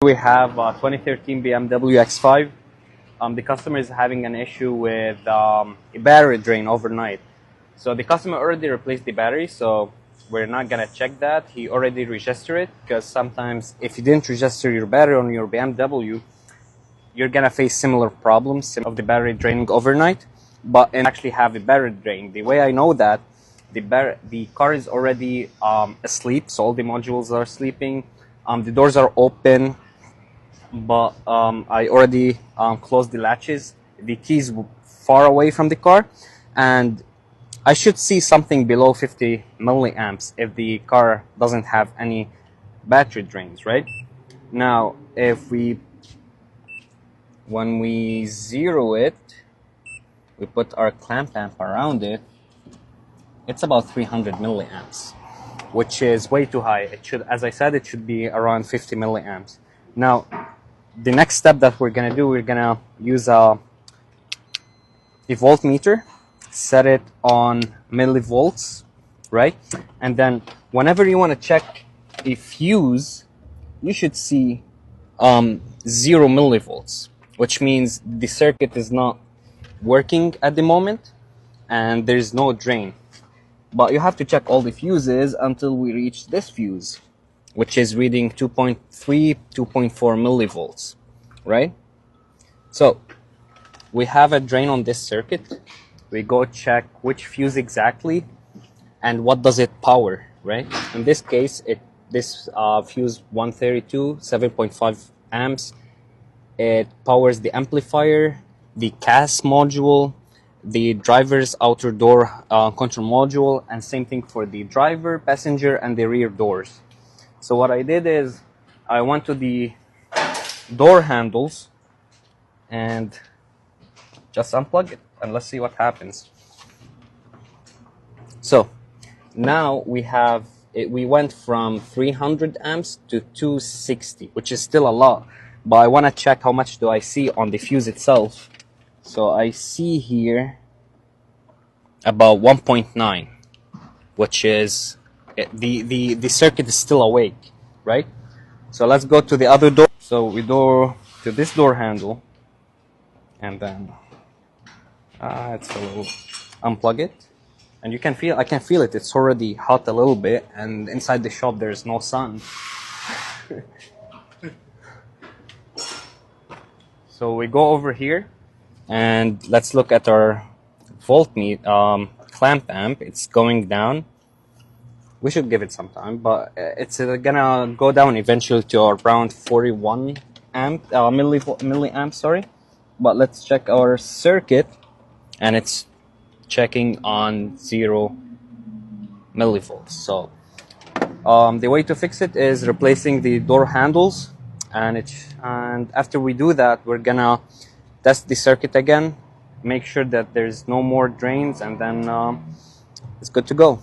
we have a 2013 BMW X5. The customer is having an issue with a battery drain overnight. So the customer already replaced the battery, so we're not gonna check that. He already registered it, because sometimes if you didn't register your battery on your BMW, you're gonna face similar problems of the battery draining overnight, but and actually have a battery drain. The way I know that, the car is already asleep, so all the modules are sleeping. The doors are open, but I already closed the latches. The keys far away from the car, and I should see something below 50 milliamps if the car doesn't have any battery drains, right? Now, when we zero it, we put our clamp amp around it, it's about 300 milliamps, which is way too high. It should, as I said, it should be around 50 milliamps. Now, the next step that we're gonna do, we're gonna use a voltmeter, set it on millivolts, right? And then whenever you want to check a fuse, you should see 0 millivolts, which means the circuit is not working at the moment and there's no drain. But you have to check all the fuses until we reach this fuse, which is reading 2.3, 2.4 millivolts, right? So we have a drain on this circuit. We go check which fuse exactly and what does it power, right? In this case, this fuse 132, 7.5 amps. It powers the amplifier, the CAS module, the driver's outer door control module, and same thing for the driver, passenger, and the rear doors. So what I did is I went to the door handles and just unplug it, and let's see what happens. So now we went from 300 amps to 260, which is still a lot, but I want to check how much do I see on the fuse itself. So I see here about 1.9, which is the circuit is still awake, right? So let's go to the other door. So we go to this door handle, and then it's a little, unplug it, and you can feel, I can feel it, it's already hot a little bit, and inside the shop there's no sun. So we go over here and let's look at our clamp amp. It's going down. We should give it some time, but it's gonna go down eventually to around 41 milliamps, sorry. But let's check our circuit, and it's checking on 0 millivolts. So the way to fix it is replacing the door handles, and after we do that, we're gonna test the circuit again, make sure that there's no more drains, and then it's good to go.